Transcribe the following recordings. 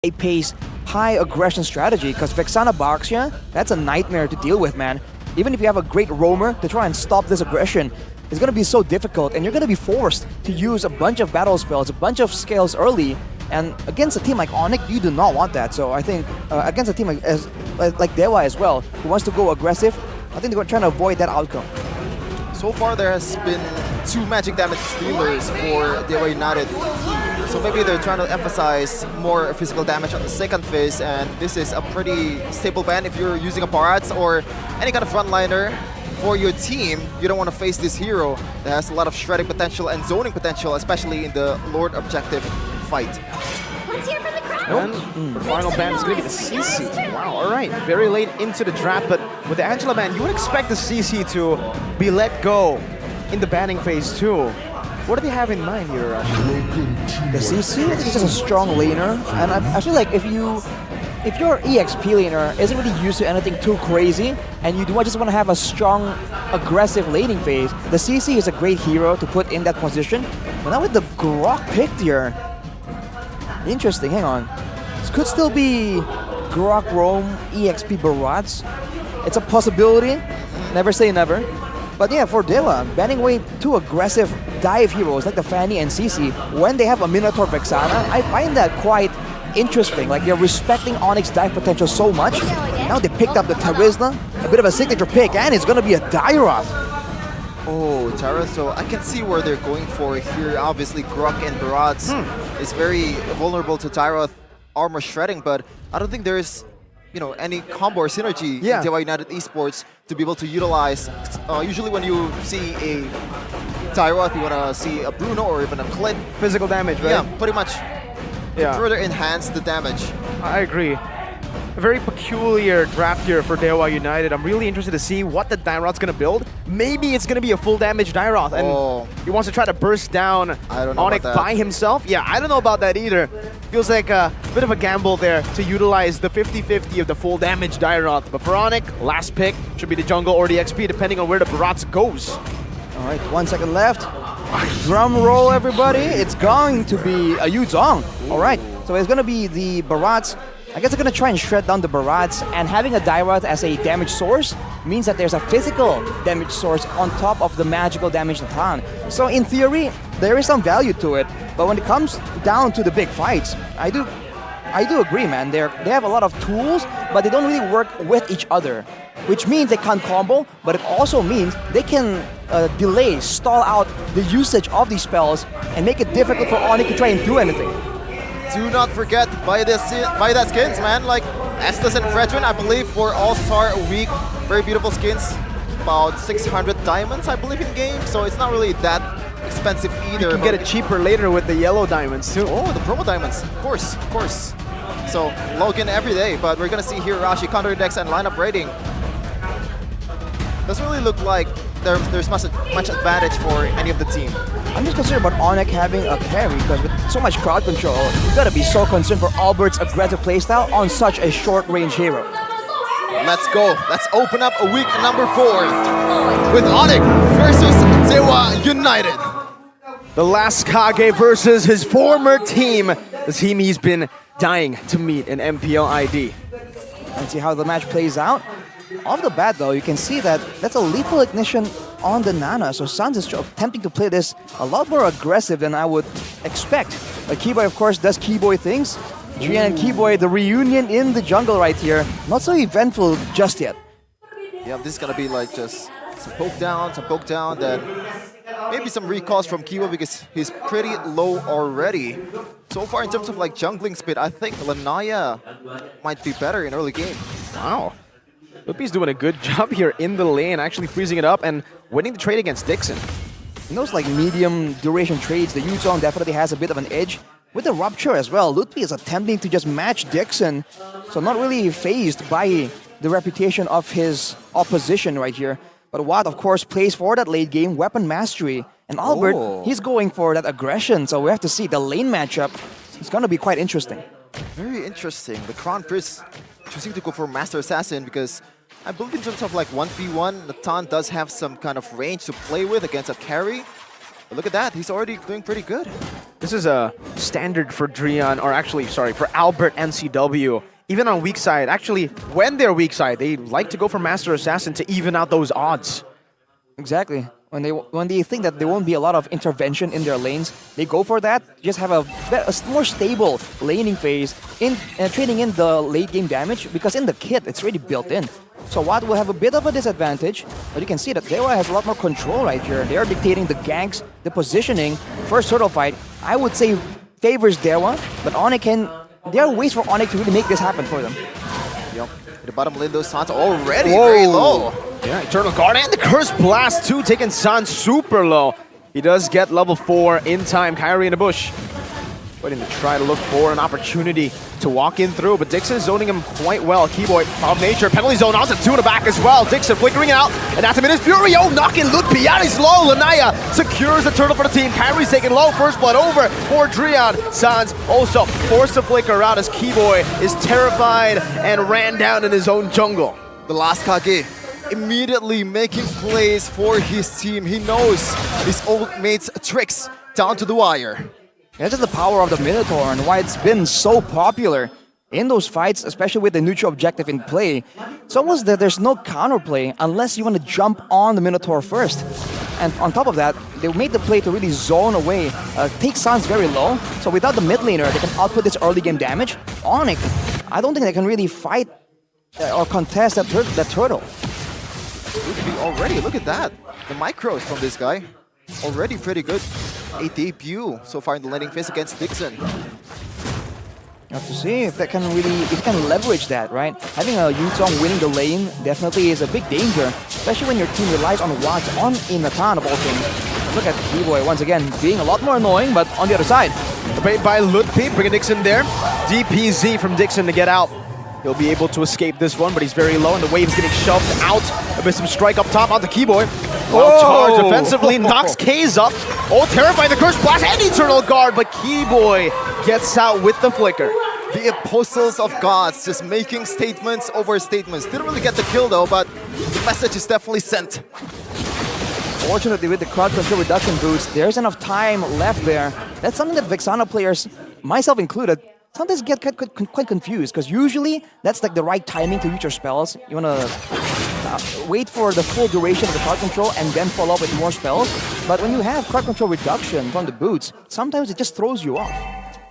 high-pace, high-aggression strategy, because Vexana Baxia, that's a nightmare to deal with, man. Even if you have a great roamer to try and stop this aggression, it's going to be so difficult, and you're going to be forced to use a bunch of battle spells, a bunch of scales early, and against a team like ONIC, you do not want that. So I think against a team like DEWA as well, who wants to go aggressive, I think they're trying to avoid that outcome. So far, there has been 2 magic damage dealers for DEWA United. So maybe they're trying to emphasize more physical damage on the second phase, and this is a pretty stable ban if you're using a Barats or any kind of frontliner for your team. You don't want to face this hero that has a lot of shredding potential and zoning potential, especially in the Lord objective fight. Let's hear from the crowd. And the final ban is going to be the CC. Wow, all right. Very late into the draft, but with the Angela ban, you would expect the CC to be let go in the banning phase too. What do they have in mind here, Rush? The CC is just a strong laner, and I feel like if your EXP laner isn't really used to anything too crazy, and you just want to have a strong, aggressive laning phase, the CC is a great hero to put in that position. But now with the Grok picked here, interesting, hang on. This could still be Grok Roam, EXP Barats. It's a possibility, never say never. But yeah, for DEWA, banning away 2 aggressive dive heroes like the Fanny and CC when they have a Minotaur Vexana, I find that quite interesting. Like, they're respecting ONIC's dive potential so much. Now they picked up the Tarizla, a bit of a signature pick, and it's gonna be a Dairoth. Oh, Tara, so I can see where they're going for here. Obviously, Grok and Barats is very vulnerable to Dairoth armor shredding, but I don't think there's any combo or synergy in DEWA United Esports to be able to utilize. Usually when you see a Dairoth, you want to see a Bruno or even a MPLID. Physical damage, right? Yeah, pretty much. Yeah. Further enhance the damage. I agree. A very peculiar draft here for DEWA United. I'm really interested to see what the Dairoth's going to build. Maybe it's going to be a full damage Dairoth, and he wants to try to burst down ONIC by himself. Yeah, I don't know about that either. Feels like a bit of a gamble there to utilize the 50-50 of the full damage Dairoth. But for ONIC, last pick should be the jungle or the XP, depending on where the Barats goes. All right, 1 second left. Drum roll, everybody. It's going to be a Yuzong. All right, so it's going to be the Barats. I guess they're going to try and shred down the Barats, and having a Dairoth as a damage source means that there's a physical damage source on top of the magical damage Natan. So in theory, there is some value to it, but when it comes down to the big fights, I do agree, man. They have a lot of tools, but they don't really work with each other, which means they can't combo, but it also means they can delay, stall out the usage of these spells and make it difficult for ONIC to try and do anything. Do not forget, buy that skins, man. Like Estes and Fredrin, I believe, for All-Star Week. Very beautiful skins. About 600 diamonds, I believe, in game. So it's not really that expensive either. You can get it cheaper later with the yellow diamonds too. Oh, the promo diamonds. Of course, of course. So log in every day, but we're gonna see here Rashi counter decks and lineup rating. Doesn't really look like there's much advantage for any of the team. I'm just concerned about ONIC having a carry, because with so much crowd control, you gotta be so concerned for Albert's aggressive playstyle on such a short-range hero. Let's go. Let's open up a week number 4 with ONIC versus DEWA United. The last Kage versus his former team, the team he's been dying to meet in MPLID. Let's see how the match plays out. Off the bat, though, you can see that that's a lethal ignition on the Nana, so Sans is attempting to play this a lot more aggressive than I would expect. But Keyboy, of course, does Keyboy things. Trian and Keyboy, the reunion in the jungle right here. Not so eventful just yet. Yeah, this is gonna be like just some poke down, then maybe some recalls from Keyboy because he's pretty low already. So far in terms of like jungling speed, I think Lanaya might be better in early game. Wow. Lupi's doing a good job here in the lane, actually freezing it up and winning the trade against Dixon. In those like medium duration trades, the Yuzong definitely has a bit of an edge. With the Rupture as well, Lupi is attempting to just match Dixon, so not really fazed by the reputation of his opposition right here. But Watt, of course, plays for that late game weapon mastery. And Albert, he's going for that aggression, so we have to see the lane matchup. It's going to be quite interesting. Very interesting. The Crown Prince choosing to go for Master Assassin because I believe in terms of like 1v1, Natan does have some kind of range to play with against a carry. But look at that, he's already doing pretty good. This is a standard for Drian, or actually, sorry, for Albert NCW. Even on weak side, actually, when they're weak side, they like to go for Master Assassin to even out those odds. Exactly. When they think that there won't be a lot of intervention in their lanes, they go for that. Just have a more stable laning phase in trading in the late game damage, because in the kit it's already built in. So Watt will have a bit of a disadvantage, but you can see that DEWA has a lot more control right here. They are dictating the ganks, the positioning. First turtle fight, I would say favors DEWA, but ONIC there are ways for ONIC to really make this happen for them. Yep. The bottom lane, those Sans already very low. Yeah, Eternal Guard and the Curse Blast too, taking San super low. He does get level 4 in time. Kyrie in the bush, waiting to try to look for an opportunity to walk in through, but Dixon is zoning him quite well. Keyboy of nature, penalty zone onto 2 in the back as well. Dixon flickering out, and that's a minute. Fury, oh, knocking Ludpi out, he's low. Lanaya secures the turtle for the team. Kyrie's taking low, first blood over for Drian. Sans also forced to flicker out as Keyboy is terrified and ran down in his own jungle. The last Kage immediately making plays for his team. He knows his old mate's tricks down to the wire. That's just the power of the Minotaur and why it's been so popular in those fights, especially with the neutral objective in play. It's almost that there's no counterplay unless you want to jump on the Minotaur first. And on top of that, they made the play to really zone away, take Sans very low. So without the mid laner, they can output this early game damage. ONIC, I don't think they can really fight or contest that turtle. Already, look at that. The micros from this guy, already pretty good. A debut so far in the landing phase against Dixon. You have to see if they can leverage that, right? Having a Yutong winning the lane definitely is a big danger, especially when your team relies on Watts on Inatan of all things. Look at Keyboy once again being a lot more annoying, but on the other side. The bait by Ludpi, bringing Dixon there. DPZ from Dixon to get out. He'll be able to escape this one, but he's very low, and the wave's getting shoved out. A bit some strike up top onto Keyboy. Well charged offensively, knocks K's up. Oh, terrifying, the Curse Blast and Eternal Guard, but Keyboy gets out with the flicker. The Apostles of Gods just making statements over statements. Didn't really get the kill though, but the message is definitely sent. Fortunately, with the crowd control reduction boost, there's enough time left there. That's something that Vexana players, myself included, sometimes get quite confused, because usually that's like the right timing to use your spells. You want to wait for the full duration of the crowd control and then follow up with more spells. But when you have crowd control reduction from the boots, sometimes it just throws you off.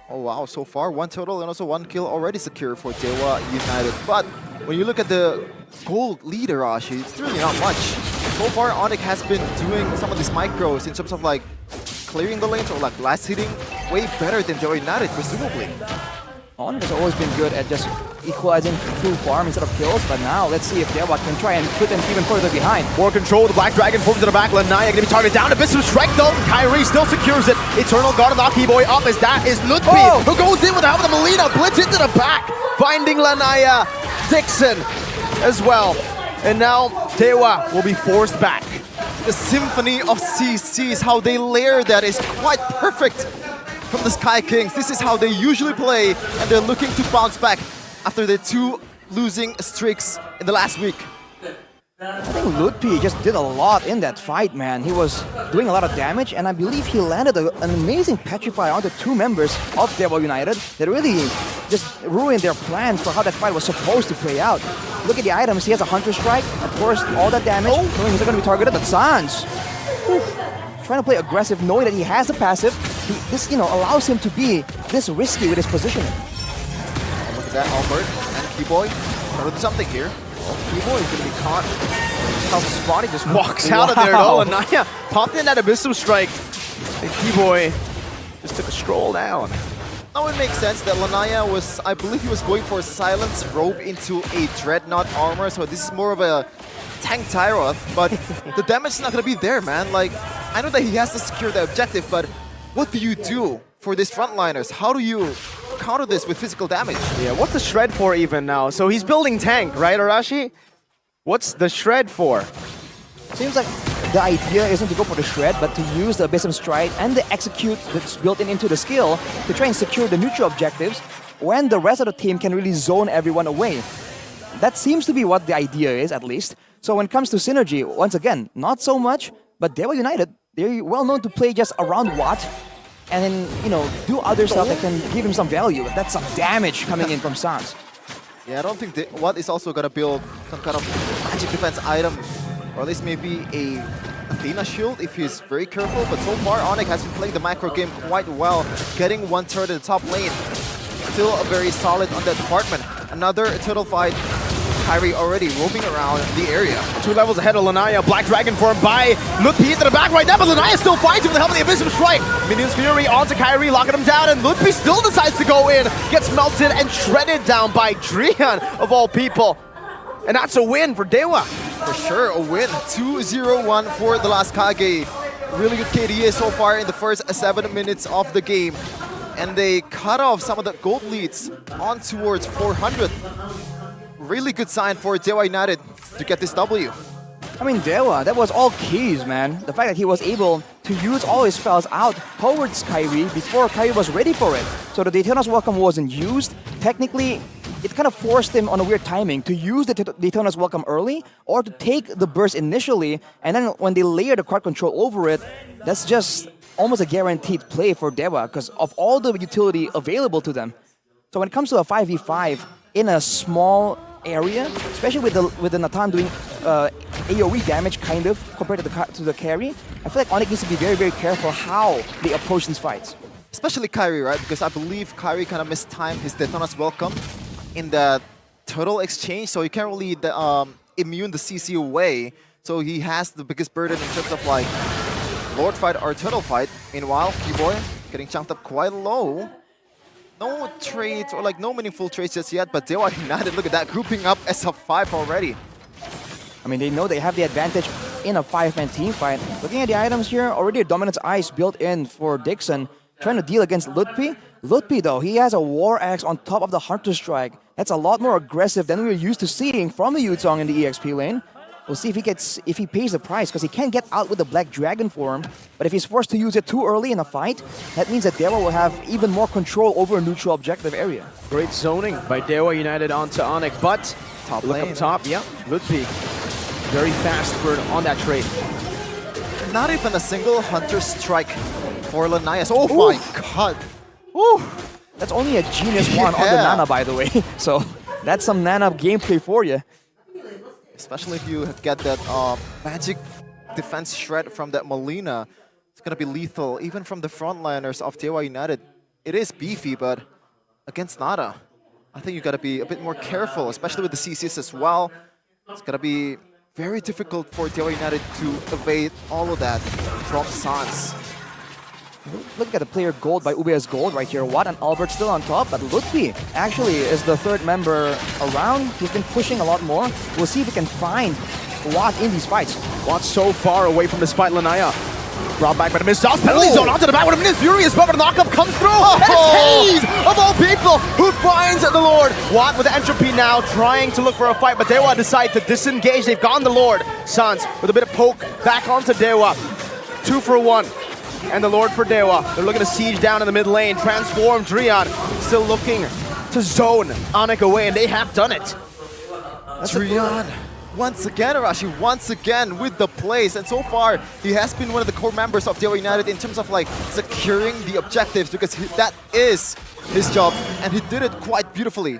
Oh wow, so far 1 total and also 1 kill already secured for DEWA United. But when you look at the gold leader, Ashi, it's really not much. So far, ONIC has been doing some of these micros in terms of like clearing the lanes or like last hitting way better than DEWA United, presumably. ONIC has always been good at just equalizing through farm instead of kills, but now let's see if DEWA can try and put them even further behind. More control, the Black Dragon forms to the back. Lanaya gonna be targeted down. A bit of strike though. Kyrie still secures it. Eternal Guard of Keyboy up as that is Ludpi, who goes in with the help of the Melina. Blitz into the back, finding Lanaya. Dixon as well. And now DEWA will be forced back. The symphony of CCs, how they layer that is quite perfect from the Sky Kings. This is how they usually play, and they're looking to bounce back after their 2 losing streaks in the last week. I think Ludpi just did a lot in that fight, man. He was doing a lot of damage, and I believe he landed an amazing Petrify onto 2 members of DEWA United that really just ruined their plans for how that fight was supposed to play out. Look at the items. He has a Hunter Strike, of course, all that damage. Knowing he's not going to be targeted, but Sans trying to play aggressive, knowing that he has a passive. This, allows him to be this risky with his positioning. Oh, look at that, Albert and Keyboy trying to do something here. Keyboy is going to be caught. How Spotty just walks out of there though, and Naya popped in that Abyssal Strike. And Keyboy just took a stroll down. Now it makes sense that Lanaya was, I believe he was going for a Silence Robe into a Dreadnought armor, so this is more of a tank Tyroth, but the damage is not going to be there, man. Like, I know that he has to secure the objective, but what do you do for these frontliners? How do you counter this with physical damage? Yeah, what's the Shred for even now? So he's building tank, right, Arashi? What's the Shred for? Seems like the idea isn't to go for the Shred, but to use the Abyssal Strike and the Execute that's built into the skill to try and secure the neutral objectives when the rest of the team can really zone everyone away. That seems to be what the idea is, at least. So when it comes to synergy, once again, not so much, but DEWA United, they're well known to play just around Watt, and then, you know, do other stuff that can give him some value. That's some damage coming in from Sans. Yeah, I don't think Watt is also gonna build some kind of magic defense item, or at least maybe a Athena shield if he's very careful. But so far, ONIC has been playing the macro game quite well, getting one turret in the top lane. Still very solid on that department. Another turtle fight. Kyrie already roaming around the area. 2 levels ahead of Lanaya. Black Dragon formed by Ludpi into the back right now, but Lanaya still fights with the help of the Invisible Strike. Minions Fury onto Kyrie, locking him down, and Ludpi still decides to go in. Gets melted and shredded down by Drian, of all people. And that's a win for DEWA. For sure, a win. 2-0-1 for the last Kage. Really good KDA so far in the first 7 minutes of the game. And they cut off some of the gold leads on towards 400. Really good sign for DEWA United to get this W. I mean, DEWA, that was all keys, man. The fact that he was able to use all his spells out towards Kyrie before Kyrie was ready for it. So the Daytona's Welcome wasn't used. Technically, it kind of forced him on a weird timing to use the Daytona's Welcome early or to take the burst initially, and then when they layer the card control over it, that's just almost a guaranteed play for DEWA because of all the utility available to them. So when it comes to a 5v5 in a small area, especially with the Natan doing AoE damage kind of compared to the carry, I feel like ONIC needs to be very, very careful how they approach these fights. Especially Kyrie, right? Because I believe Kyrie kind of mistimed his Daytona's Welcome in the turtle exchange, so he can't really immune the CC away. So he has the biggest burden in terms of like Lord fight or turtle fight. Meanwhile, Keyboy getting chunked up quite low. No trades or like no meaningful trades just yet, but DEWA United, look at that, grouping up as a 5 already. I mean, they know they have the advantage in a 5-man team fight. Looking at the items here, already a Dominance Ice built in for Dixon, trying to deal against Ludpi. Ludpi, though, he has a War Axe on top of the Hunter Strike. That's a lot more aggressive than we're used to seeing from the Yuzong in the EXP lane. We'll see if he pays the price, because he can't get out with the Black Dragon form. But if he's forced to use it too early in a fight, that means that DEWA will have even more control over a neutral objective area. Great zoning by DEWA United onto ONIC, but Top look lane. up top, yeah, Ludpi. Very fast bird on that trade. Not even a single Hunter Strike for Lanayas. Oh my god. Woo! That's only a Genius 1 on the Nana, by the way. So that's some Nana gameplay for you. Especially if you get that magic defense shred from that Molina. It's going to be lethal, even from the frontliners of DEWA United. It is beefy, but against Nada, I think you got to be a bit more careful, especially with the CCs as well. It's going to be very difficult for DEWA United to evade all of that from Sans. Look at the player gold by UBS Gold right here. Watt and Albert still on top, but Ludpi actually is the third member around. He's been pushing a lot more. We'll see if we can find Watt in these fights. Watt so far away from this fight, Lanaya. Brought back by the missed penalty zone onto the back with a Minions Furious, but the knockup comes through. And it's Hayes, of all people, who finds the Lord. Watt with the entropy now, trying to look for a fight, but DEWA decide to disengage. They've gone the Lord. Sans with a bit of poke back onto DEWA. 2 for 1. And the Lord for DEWA. They're looking to siege down in the mid lane. Transform Drian. Still looking to zone ONIC away, and they have done it. Drian, once again, Arashi, once again with the plays. And so far, he has been one of the core members of DEWA United in terms of like securing the objectives, because that is his job, and he did it quite beautifully.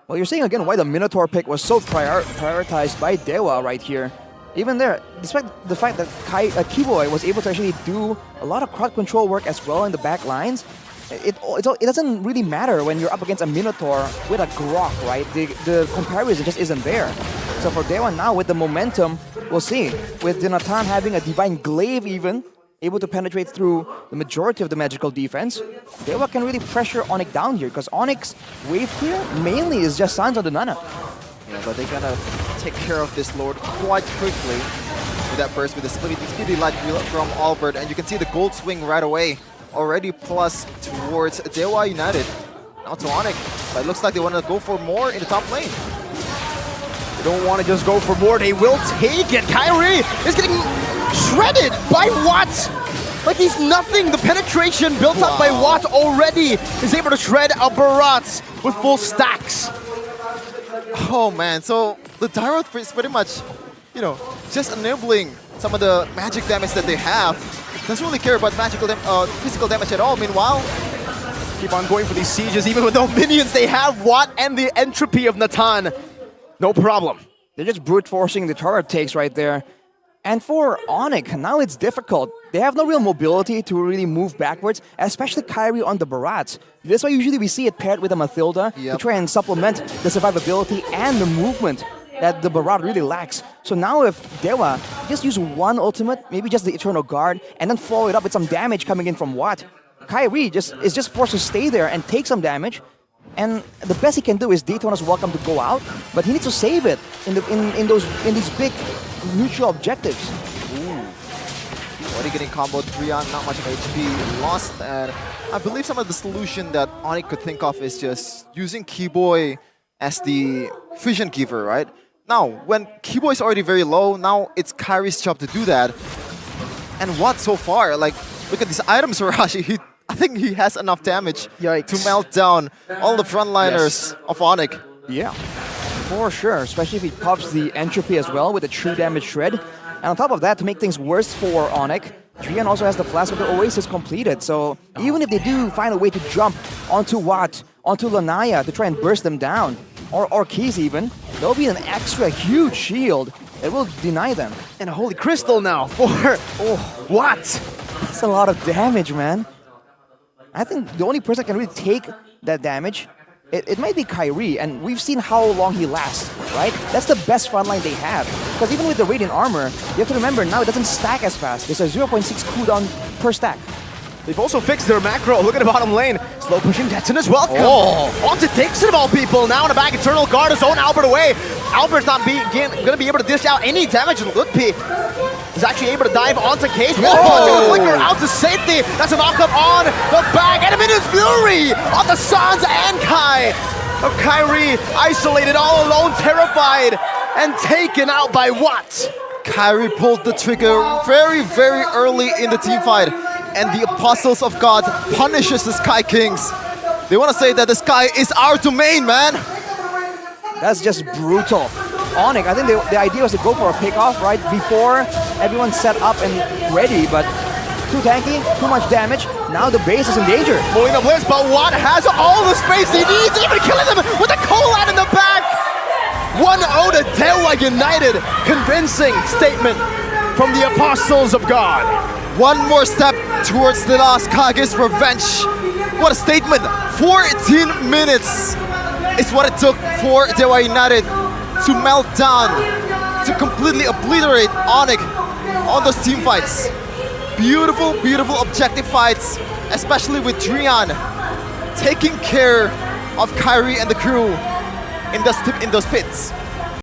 Well, you're seeing again why the Minotaur pick was so prioritized by DEWA right here. Even there, despite the fact that Keyboy was able to actually do a lot of crowd control work as well in the back lines, it doesn't really matter when you're up against a Minotaur with a Grok, right? The comparison just isn't there. So for DEWA now, with the momentum, we'll see. With Jonathan having a Divine Glaive even, able to penetrate through the majority of the magical defense, DEWA can really pressure ONIC down here, because ONIC's wave here mainly is just Sans on the Nana. Yeah, but they're gonna take care of this Lord quite quickly with that burst, with the speedy light wheel from Albert, and you can see the gold swing right away. Already plus towards DEWA United. Now to ONIC, but it looks like they want to go for more in the top lane. They don't want to just go for more, they will take it. Kyrie is getting shredded by Watt. Like he's nothing. The penetration built up by Watt already is able to shred a Barat with full stacks. Oh man, so the Dyrod is pretty much, you know, just enabling some of the magic damage that they have. Doesn't really care about physical damage at all. Meanwhile, Keep on going for these sieges, even with no minions. They have Watt and the entropy of Natan. No problem. They're just brute forcing the turret takes right there. And for ONIC, now it's difficult. They have no real mobility to really move backwards, especially Kyrie on the Barats. That's why usually we see it paired with a Mathilda to try and supplement the survivability and the movement that the Barat really lacks. So now if DEWA just use one ultimate, maybe just the Eternal Guard, and then follow it up with some damage coming in from Watt, Kyrie is just forced to stay there and take some damage. And the best he can do is Daytona's welcome to go out, but he needs to save it in these big neutral objectives. Already getting comboed, Drian, not much of HP lost, and I believe some of the solution that ONIC could think of is just using Keyboy as the vision giver, right? Now, when Keyboy is already very low, now it's Kyrie's job to do that. And what so far? Like, look at these items, Arashi. I think he has enough damage to melt down all the frontliners of ONIC. Yeah, for sure, especially if he pops the entropy as well with a true damage shred. And on top of that, to make things worse for ONIC, Drian also has the Flask of the Oasis completed. So even if they do find a way to jump onto Watt, onto Lanaya to try and burst them down, or Keys even, there'll be an extra huge shield that will deny them. And a Holy Crystal now for Watt. That's a lot of damage, man. I think the only person that can really take that damage, it might be Kyrie, and we've seen how long he lasts, right? That's the best frontline they have. Because even with the Radiant Armor, you have to remember now it doesn't stack as fast. There's a 0.6 cooldown per stack. They've also fixed their macro. Look at the bottom lane. Slow pushing Jetson as well. Onto Dixon of all people. Now in the back, Eternal Guard has owned Albert away. Albert's not going to be able to dish out any damage. Lutpi is actually able to dive onto Cage. Flicker out to safety. That's a knockup on the back. And a Minions Fury on the Sans and Kai. Of Kyrie isolated, all alone, terrified, and taken out by Watt. Kyrie pulled the trigger very, very early in the team fight. And the Apostles of God punishes the Sky Kings. They want to say that the sky is our domain, man. That's just brutal. ONIC, I think the idea was to go for a pickoff, right? Before everyone's set up and ready, but too tanky, too much damage. Now the base is in danger. Moving the blitz, but Watt has all the space he needs, even killing them with a Colat in the back. 1-0 to DEWA United. Convincing statement from the Apostles of God. One more step towards the last Kage's revenge. What a statement. 14 minutes is what it took for DEWA United to melt down, to completely obliterate ONIC on those team fights. Beautiful, beautiful objective fights, especially with Drian taking care of Kyrie and the crew in those pits.